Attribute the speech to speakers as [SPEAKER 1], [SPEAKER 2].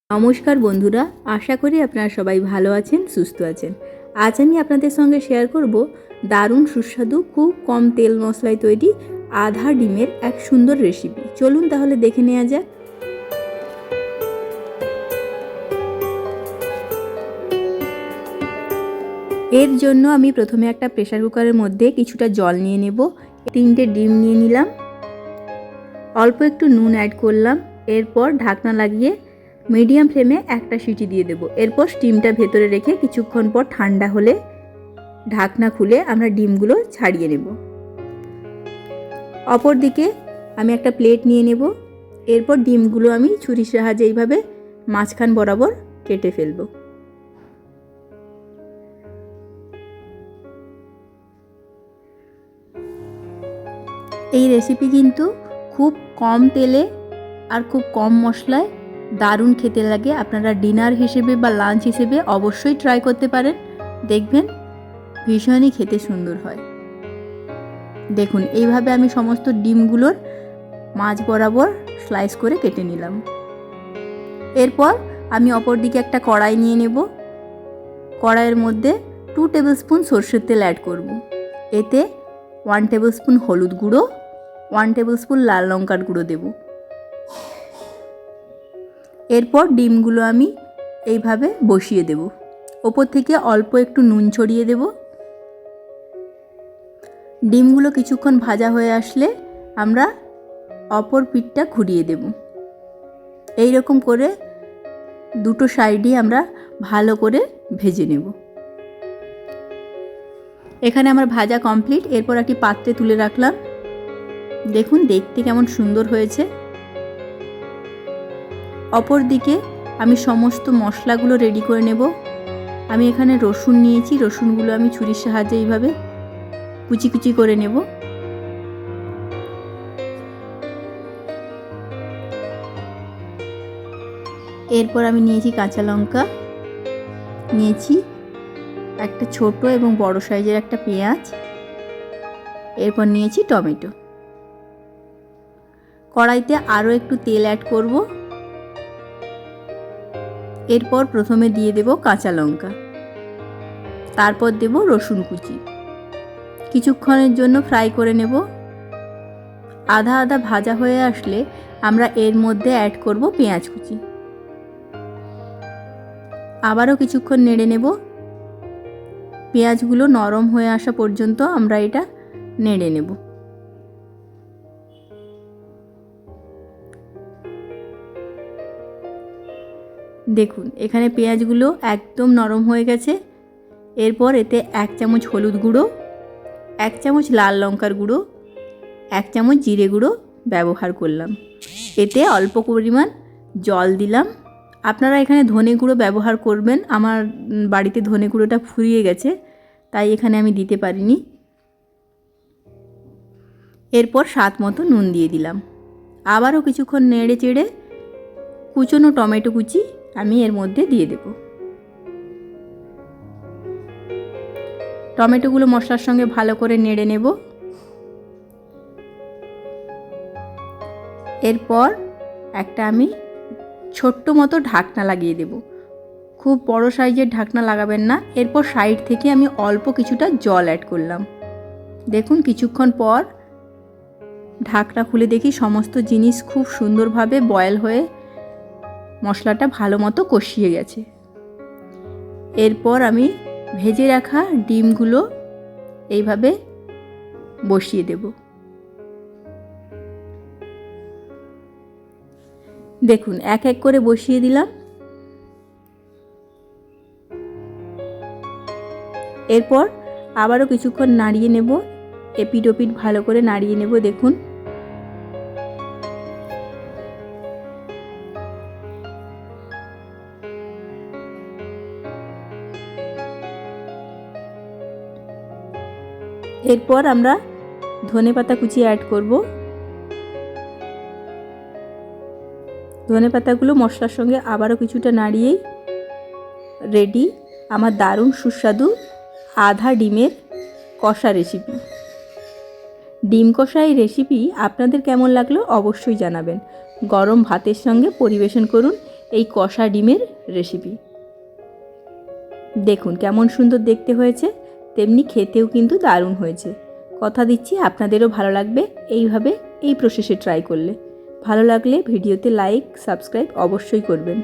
[SPEAKER 1] নমস্কার বন্ধুরা, আশা করি আপনারা সবাই ভালো আছেন, সুস্থ আছেন। আজ আমি আপনাদের সঙ্গে শেয়ার করব দারুণ সুস্বাদু, খুব কম তেল মশলায় তৈরি আধা ডিমের এক সুন্দর রেসিপি। চলুন তাহলে দেখে নেওয়া যাক। এর জন্য আমি প্রথমে একটা প্রেসার কুকারের মধ্যে কিছুটা জল নিয়ে নেব। 3টে ডিম নিয়ে নিলাম, অল্প একটু নুন অ্যাড করলাম। এরপর ঢাকনা লাগিয়ে মিডিয়াম ফ্লেমে একটা সিটি দিয়ে দেব। এরপর স্টিমটা ভেতরে রেখে কিছুক্ষণ পর ঠান্ডা হলে ঢাকনা খুলে আমরা ডিমগুলো ছাড়িয়ে নেব। অপর দিকে আমি একটা প্লেট নিয়ে নেব। এরপর ডিমগুলো আমি ছুরির সাহায্যে এইভাবে মাঝখান বরাবর কেটে ফেলব। এই রেসিপি কিন্তু খুব কম তেলে আর খুব কম মশলায় দারুণ খেতে লাগে। আপনারা ডিনার হিসেবে বা লাঞ্চ হিসেবে অবশ্যই ট্রাই করতে পারেন, দেখবেন ভীষণই খেতে সুন্দর হয়। দেখুন, এইভাবে আমি সমস্ত ডিমগুলোর মাঝ বরাবর স্লাইস করে কেটে নিলাম। এরপর আমি অপর দিকে একটা কড়াই নিয়ে নেব। কড়াইয়ের মধ্যে 2 টেবিল স্পুন সরষের তেল অ্যাড করব। এতে 1 টেবিল স্পুন হলুদ গুঁড়ো, 1 টেবিল স্পুন লাল লঙ্কার গুঁড়ো দেব। এরপর ডিমগুলো আমি এইভাবে বসিয়ে দেব। ওপর থেকে অল্প একটু নুন ছড়িয়ে দেব। ডিমগুলো কিছুক্ষণ ভাজা হয়ে আসলে আমরা অপর পিঠটা ঘুরিয়ে দেব। এই রকম করে দুটো সাইডই আমরা ভালো করে ভেজে নেব। এখানে আমার ভাজা কমপ্লিট। এরপর একটি পাত্রে তুলে রাখলাম। দেখুন দেখতে কেমন সুন্দর হয়েছে। অপর দিকে আমি সমস্ত মশলাগুলো রেডি করে নেব। আমি এখানে রসুন নিয়েছি, রসুনগুলো আমি ছুরির সাহায্যে এইভাবে কুচি কুচি করে নেব। এরপর আমি নিয়েছি কাঁচা লঙ্কা, নিয়েছি একটা ছোট এবং বড় সাইজের একটা পেঁয়াজ, এরপর নিয়েছি টমেটো। কড়াইতে আরও একটু তেল অ্যাড করব। এরপর প্রথমে দিয়ে দেব কাঁচা লঙ্কা, তারপর দেব রসুন কুচি। কিছুক্ষণের জন্য ফ্রাই করে নেব। আধা আধা ভাজা হয়ে আসলে আমরা এর মধ্যে অ্যাড করব পেঁয়াজ কুচি। আবারও কিছুক্ষণ নেড়ে নেব। পেঁয়াজগুলো নরম হয়ে আসা পর্যন্ত আমরা এটা নেড়ে নেব। দেখুন এখানে পেঁয়াজগুলো একদম নরম হয়ে গেছে। এরপর এতে 1 চামচ হলুদ গুঁড়ো, 1 চামচ লাল লঙ্কার গুঁড়ো, 1 চামচ জিরে গুঁড়ো ব্যবহার করলাম। এতে অল্প পরিমাণ জল দিলাম। আপনারা এখানে ধনে গুঁড়ো ব্যবহার করবেন। আমার বাড়িতে ধনে গুঁড়োটা ফুরিয়ে গেছে, তাই এখানে আমি দিতে পারিনি। এরপর স্বাদ মতো নুন দিয়ে দিলাম। আবারও কিছুক্ষণ নেড়ে চেড়ে কুচনো টমেটো কুচি আমি এর মধ্যে দিয়ে দেব। টমেটোগুলো মশলার সঙ্গে ভালো করে নেড়ে নেব। এরপর একটা আমি ছোট্ট মতো ঢাকনা লাগিয়ে দেব। খুব বড় সাইজের ঢাকনা লাগাবেন না। এরপর সাইড থেকে আমি অল্প কিছুটা জল অ্যাড করলাম। দেখুন কিছুক্ষণ পর ঢাকনা খুলে দেখি সমস্ত জিনিস খুব সুন্দরভাবে বয়েল হয়ে মশলাটা ভালো মতো কষিয়ে গেছে। এরপর আমি ভেজে রাখা ডিমগুলো এইভাবে বসিয়ে দেব। দেখুন এক এক করে বসিয়ে দিলাম। এরপর আবারও কিছুক্ষণ নাড়িয়ে নেব। এপিট ওপিট ভালো করে নাড়িয়ে নেব। দেখুন এরপর আমরা ধনেপাতা কুচি অ্যাড করব। ধনেপাতাগুলো মশলার সঙ্গে আবারও কিছুটা নাড়িয়েই রেডি আমার দারুণ সুস্বাদু আধা ডিমের কষা রেসিপি। ডিম কষা এই রেসিপি আপনাদের কেমন লাগলো অবশ্যই জানাবেন। গরম ভাতের সঙ্গে পরিবেশন করুন। এই কষা ডিমের রেসিপি। দেখুন কেমন সুন্দর দেখতে হয়েছে, তেমনি খেতেও কিন্তু দারুণ হয়েছে। কথা দিচ্ছি আপনাদেরও ভালো লাগবে এইভাবে এই প্রসেসে ট্রাই করলে। ভালো লাগলে ভিডিওতে লাইক সাবস্ক্রাইব অবশ্যই করবেন।